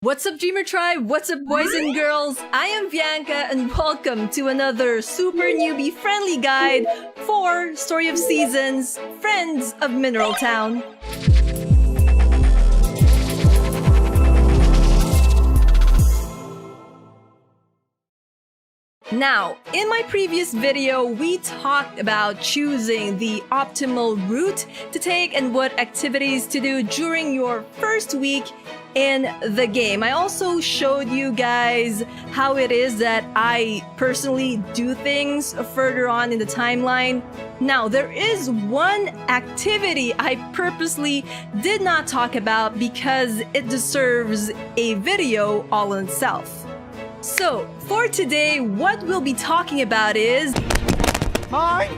What's up, Dreamer Tribe? What's up, boys and girls? I am Vianca, and welcome to another super newbie friendly guide for Story of Seasons, Friends of Mineral Town. Now, in my previous video, we talked about choosing the optimal route to take and what activities to do during your first week in the game. I also showed you guys how it is that I personally do things further on in the timeline. Now, there is one activity I purposely did not talk about because it deserves a video all in itself. So, for today, what we'll be talking about is... Mine.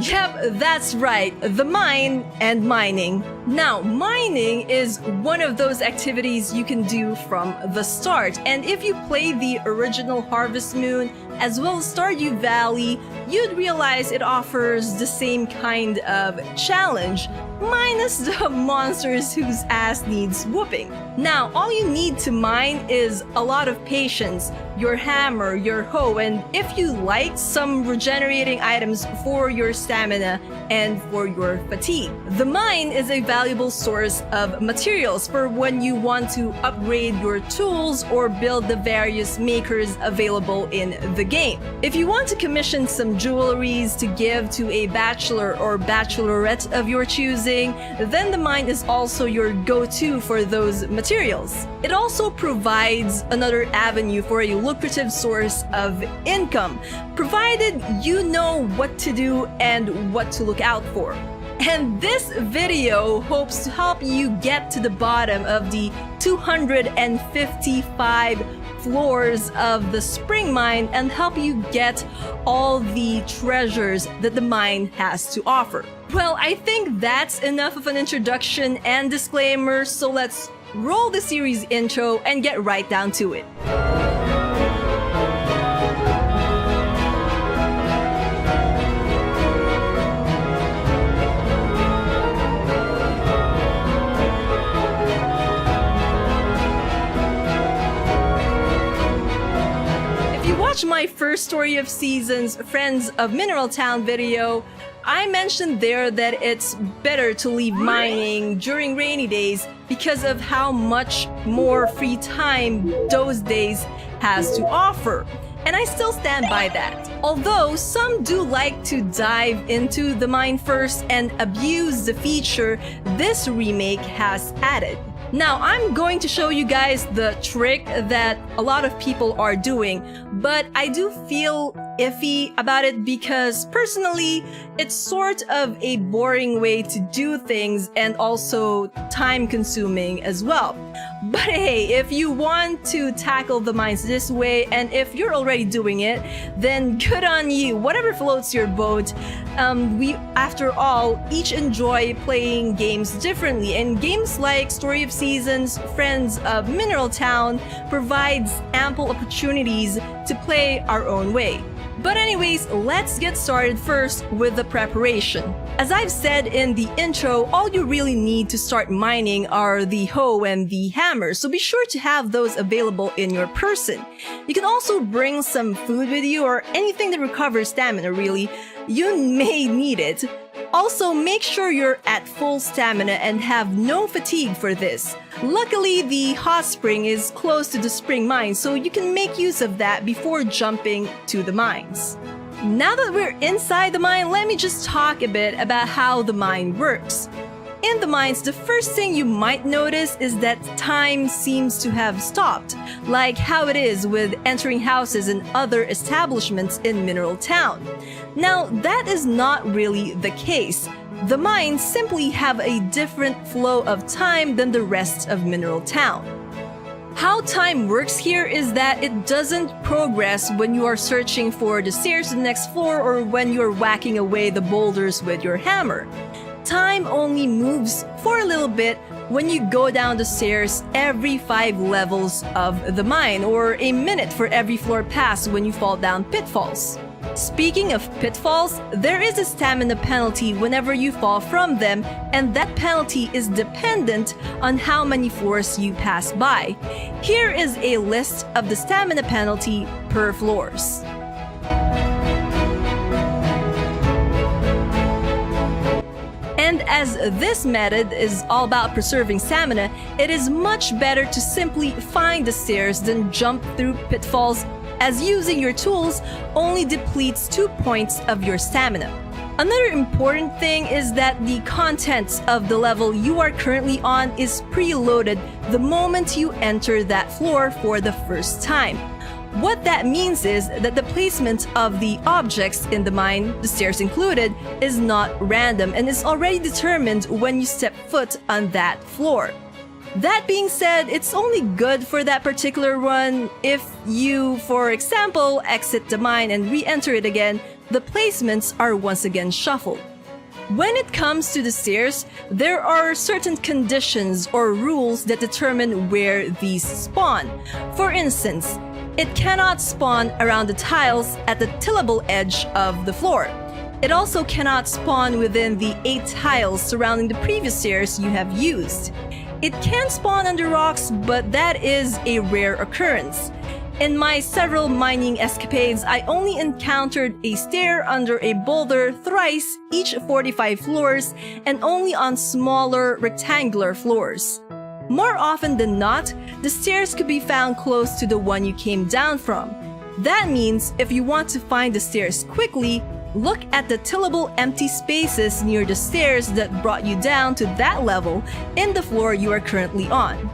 Yep, that's right, the mine and mining. Now, mining is one of those activities you can do from the start, and if you play the original Harvest Moon as well as Stardew Valley, you'd realize it offers the same kind of challenge, minus the monsters whose ass needs whooping. Now, all you need to mine is a lot of patience, your hammer, your hoe, and if you like, some regenerating items for your stamina and for your fatigue. The mine is a valuable source of materials for when you want to upgrade your tools or build the various makers available in the game. If you want to commission some jewelries to give to a bachelor or bachelorette of your choosing, then the mine is also your go-to for those materials. It also provides another avenue for a lucrative source of income, provided you know what to do and what to look out for. And this video hopes to help you get to the bottom of the 255 floors of the spring mine and help you get all the treasures that the mine has to offer. Well, I think that's enough of an introduction and disclaimer, so let's roll the series intro and get right down to it. My first Story of Seasons Friends of Mineral Town video, I mentioned there that it's better to leave mining during rainy days because of how much more free time those days has to offer. And I still stand by that. Although some do like to dive into the mine first and abuse the feature this remake has added. Now, I'm going to show you guys the trick that a lot of people are doing, but I do feel iffy about it because personally, it's sort of a boring way to do things and also time-consuming as well. But hey, if you want to tackle the mines this way, and if you're already doing it, then good on you, whatever floats your boat. We, after all, each enjoy playing games differently, and games like Story of Seasons, Friends of Mineral Town provides ample opportunities to play our own way. But anyways, let's get started first with the preparation. As I've said in the intro, all you really need to start mining are the hoe and the hammer, so be sure to have those available in your person. You can also bring some food with you or anything that recovers stamina, really. You may need it. Also, make sure you're at full stamina and have no fatigue for this. Luckily, the hot spring is close to the spring mine, so you can make use of that before jumping to the mines. Now that we're inside the mine, let me just talk a bit about how the mine works. In the mines, the first thing you might notice is that time seems to have stopped, like how it is with entering houses and other establishments in Mineral Town. Now, that is not really the case. The mines simply have a different flow of time than the rest of Mineral Town. How time works here is that it doesn't progress when you are searching for the stairs to the next floor or when you're whacking away the boulders with your hammer. Time only moves for a little bit when you go down the stairs every 5 levels of the mine, or a minute for every floor pass when you fall down pitfalls. Speaking of pitfalls, there is a stamina penalty whenever you fall from them, and that penalty is dependent on how many floors you pass by. Here is a list of the stamina penalty per floors. And as this method is all about preserving stamina, it is much better to simply find the stairs than jump through pitfalls, as using your tools only depletes 2 points of your stamina. Another important thing is that the contents of the level you are currently on is preloaded the moment you enter that floor for the first time. What that means is that the placement of the objects in the mine, the stairs included, is not random and is already determined when you step foot on that floor. That being said, it's only good for that particular run. If you, for example, exit the mine and re-enter it again, the placements are once again shuffled. When it comes to the stairs, there are certain conditions or rules that determine where these spawn. For instance, it cannot spawn around the tiles at the tillable edge of the floor. It also cannot spawn within the 8 tiles surrounding the previous stairs you have used. It can spawn under rocks, but that is a rare occurrence. In my several mining escapades, I only encountered a stair under a boulder thrice each 45 floors and only on smaller rectangular floors. More often than not, the stairs could be found close to the one you came down from. That means if you want to find the stairs quickly, look at the tillable empty spaces near the stairs that brought you down to that level in the floor you are currently on.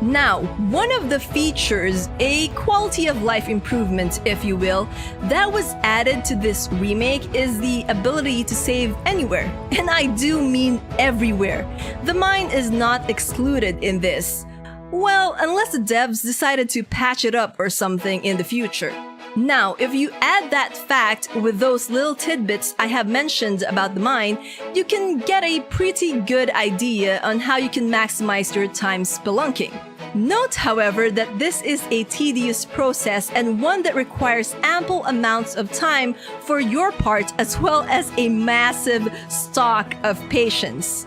Now, one of the features, a quality of life improvement if you will, that was added to this remake is the ability to save anywhere. And I do mean everywhere. The mine is not excluded in this. Well, unless the devs decided to patch it up or something in the future. Now, if you add that fact with those little tidbits I have mentioned about the mine, you can get a pretty good idea on how you can maximize your time spelunking. Note, however, that this is a tedious process and one that requires ample amounts of time for your part as well as a massive stock of patience.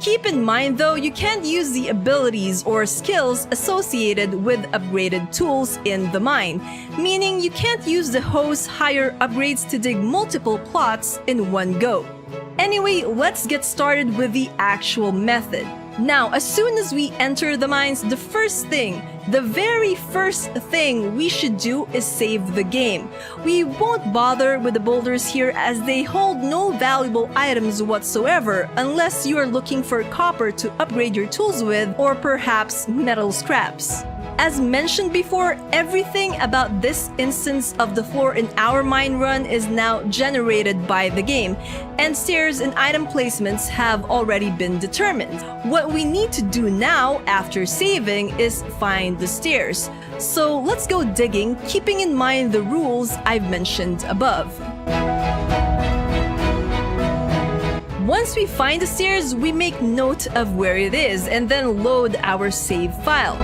Keep in mind though, you can't use the abilities or skills associated with upgraded tools in the mine, meaning you can't use the hose higher upgrades to dig multiple plots in one go. Anyway, let's get started with the actual method. Now, as soon as we enter the mines, the very first thing we should do is save the game. We won't bother with the boulders here as they hold no valuable items whatsoever unless you are looking for copper to upgrade your tools with or perhaps metal scraps. As mentioned before, everything about this instance of the floor in our mine run is now generated by the game, and stairs and item placements have already been determined. What we need to do now, after saving, is find the stairs. So let's go digging, keeping in mind the rules I've mentioned above. Once we find the stairs, we make note of where it is and then load our save file.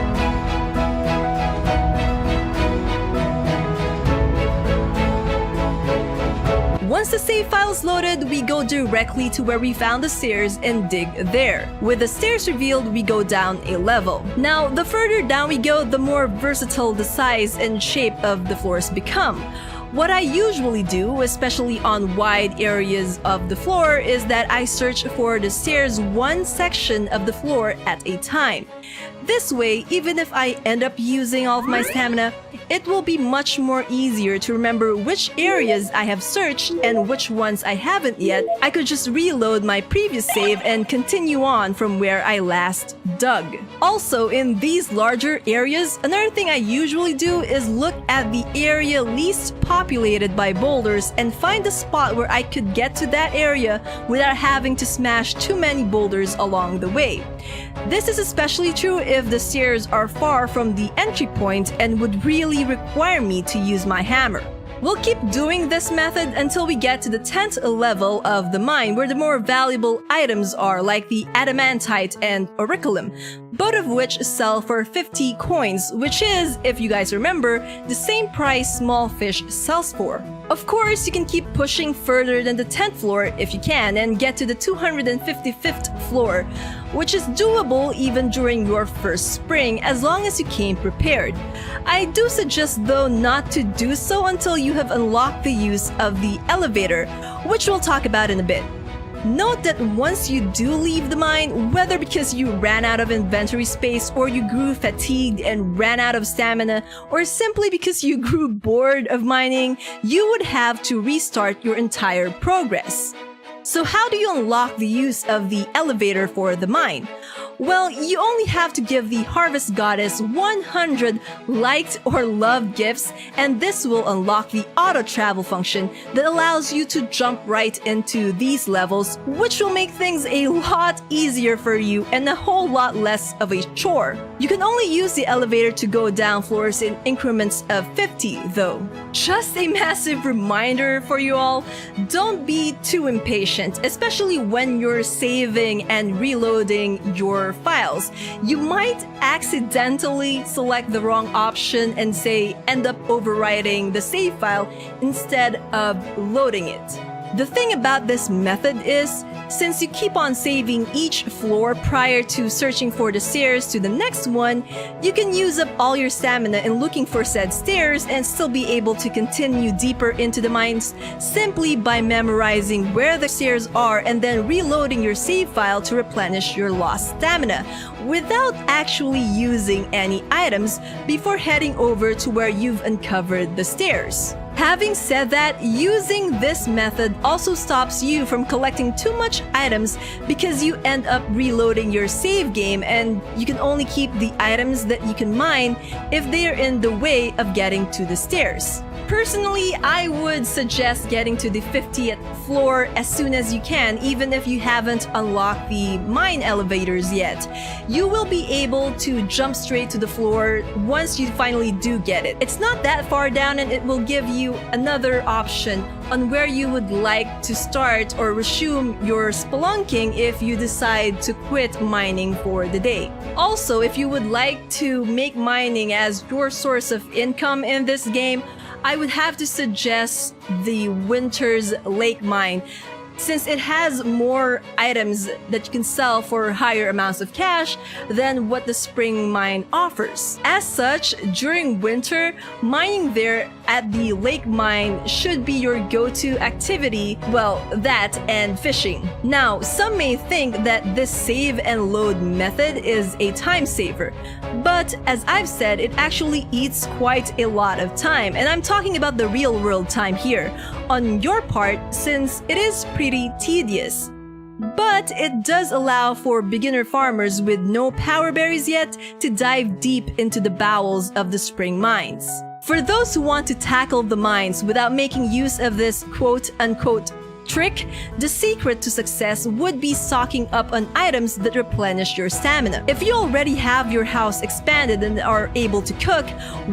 Once the save file is loaded, we go directly to where we found the stairs and dig there. With the stairs revealed, we go down a level. Now, the further down we go, the more versatile the size and shape of the floors become. What I usually do, especially on wide areas of the floor, is that I search for the stairs one section of the floor at a time. This way, even if I end up using all of my stamina, it will be much more easier to remember which areas I have searched and which ones I haven't yet. I could just reload my previous save and continue on from where I last dug. Also, in these larger areas, another thing I usually do is look at the area least populated by boulders and find the spot where I could get to that area without having to smash too many boulders along the way. This is especially true if the stairs are far from the entry point and would really require me to use my hammer. We'll keep doing this method until we get to the 10th level of the mine, where the more valuable items are, like the adamantite and auriculum, both of which sell for 50 coins, which is, if you guys remember, the same price small fish sells for. Of course, you can keep pushing further than the 10th floor if you can and get to the 255th floor, which is doable even during your first spring as long as you came prepared. I do suggest though not to do so until you have unlocked the use of the elevator, which we'll talk about in a bit. Note that once you do leave the mine, whether because you ran out of inventory space or you grew fatigued and ran out of stamina, or simply because you grew bored of mining, you would have to restart your entire progress. So how do you unlock the use of the elevator for the mine? Well, you only have to give the Harvest Goddess 100 liked or loved gifts, and this will unlock the auto-travel function that allows you to jump right into these levels, which will make things a lot easier for you and a whole lot less of a chore. You can only use the elevator to go down floors in increments of 50, though. Just a massive reminder for you all, don't be too impatient, especially when you're saving and reloading your files. You might accidentally select the wrong option and end up overwriting the save file instead of loading it. The thing about this method is, since you keep on saving each floor prior to searching for the stairs to the next one, you can use up all your stamina in looking for said stairs and still be able to continue deeper into the mines simply by memorizing where the stairs are and then reloading your save file to replenish your lost stamina without actually using any items before heading over to where you've uncovered the stairs. Having said that, using this method also stops you from collecting too much items because you end up reloading your save game and you can only keep the items that you can mine if they are in the way of getting to the stairs. Personally, I would suggest getting to the 50th floor as soon as you can, even if you haven't unlocked the mine elevators yet. You will be able to jump straight to the floor once you finally do get it. It's not that far down and it will give you another option on where you would like to start or resume your spelunking if you decide to quit mining for the day. Also, if you would like to make mining as your source of income in this game, I would have to suggest the Winter's Lake Mine, since it has more items that you can sell for higher amounts of cash than what the spring mine offers. As such, during winter, mining there at the lake mine should be your go-to activity, well, that and fishing. Now, some may think that this save and load method is a time saver, but as I've said, it actually eats quite a lot of time, and I'm talking about the real world time here, on your part, since it is pretty tedious. But it does allow for beginner farmers with no power berries yet to dive deep into the bowels of the spring mines. For those who want to tackle the mines without making use of this quote-unquote trick, the secret to success would be stocking up on items that replenish your stamina. If you already have your house expanded and are able to cook,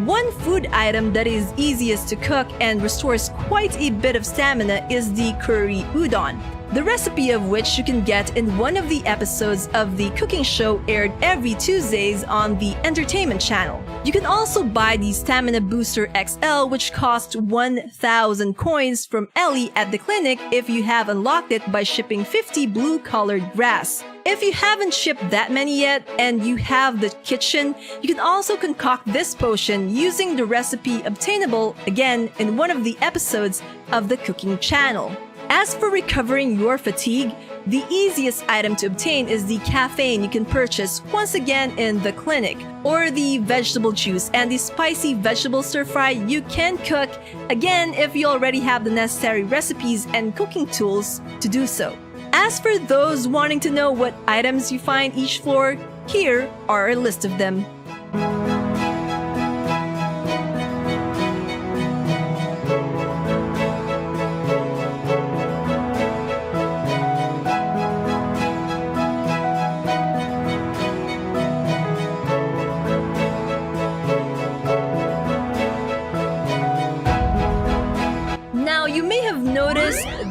one food item that is easiest to cook and restores quite a bit of stamina is the curry udon, the recipe of which you can get in one of the episodes of the cooking show aired every Tuesdays on the Entertainment Channel. You can also buy the Stamina Booster XL, which costs 1,000 coins from Ellie at the clinic if you have unlocked it by shipping 50 blue-colored grass. If you haven't shipped that many yet and you have the kitchen, you can also concoct this potion using the recipe obtainable again in one of the episodes of the cooking channel. As for recovering your fatigue, the easiest item to obtain is the caffeine you can purchase once again in the clinic, or the vegetable juice and the spicy vegetable stir-fry you can cook, again if you already have the necessary recipes and cooking tools to do so. As for those wanting to know what items you find each floor, here are a list of them.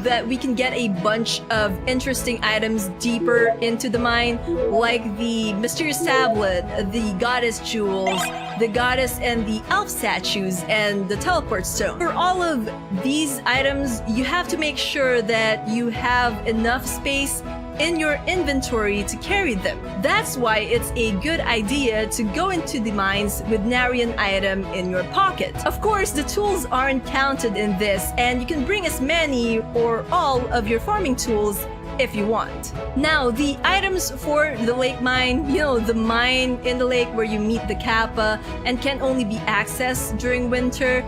That we can get a bunch of interesting items deeper into the mine, like the mysterious tablet, the goddess jewels, the goddess and the elf statues, and the teleport stone. For all of these items, you have to make sure that you have enough space in your inventory to carry them. That's why it's a good idea to go into the mines with nary an item in your pocket. Of course, the tools aren't counted in this, and you can bring as many or all of your farming tools if you want. Now, the items for the lake mine, the mine in the lake where you meet the kappa and can only be accessed during winter,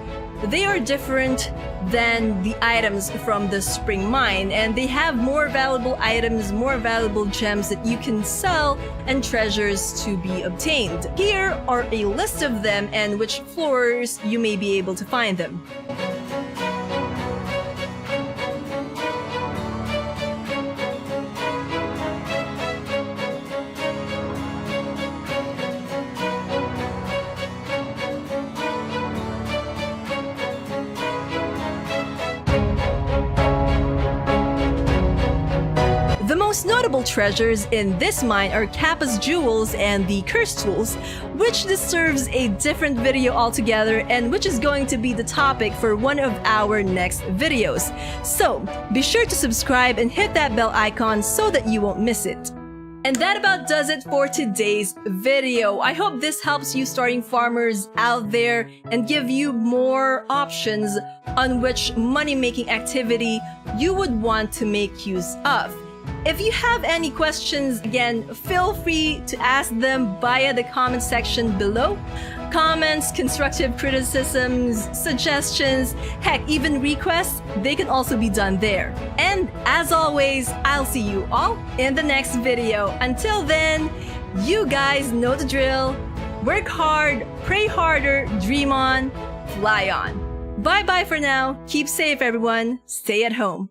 they are different than the items from the spring mine, and they have more valuable items, more valuable gems that you can sell, and treasures to be obtained. Here are a list of them and which floors you may be able to find them. The most notable treasures in this mine are Kappa's jewels and the curse tools, which deserves a different video altogether and which is going to be the topic for one of our next videos. So be sure to subscribe and hit that bell icon so that you won't miss it. And that about does it for today's video. I hope this helps you starting farmers out there and give you more options on which money-making activity you would want to make use of. If you have any questions, again, feel free to ask them via the comment section below. Comments, constructive criticisms, suggestions, heck, even requests, they can also be done there. And as always, I'll see you all in the next video. Until then, you guys know the drill. Work hard, pray harder, dream on, fly on. Bye-bye for now. Keep safe, everyone. Stay at home.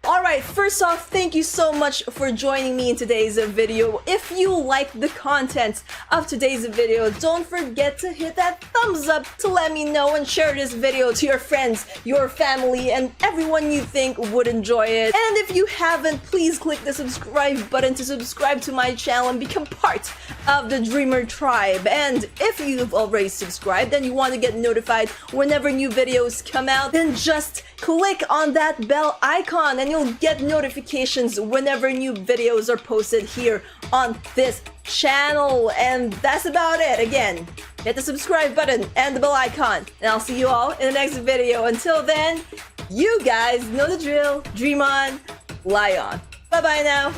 Alright, first off, thank you so much for joining me in today's video. If you like the content of today's video, don't forget to hit that thumbs up to let me know and share this video to your friends, your family, and everyone you think would enjoy it. And if you haven't, please click the subscribe button to subscribe to my channel and become part of the Dreamer Tribe. And if you've already subscribed and you want to get notified whenever new videos come out, then just click on that bell icon and you'll get notifications whenever new videos are posted here on this channel. And that's about it. Again, hit the subscribe button and the bell icon, and I'll see you all in the next video. Until then, you guys know the drill. Dream on, fly on. Bye bye now.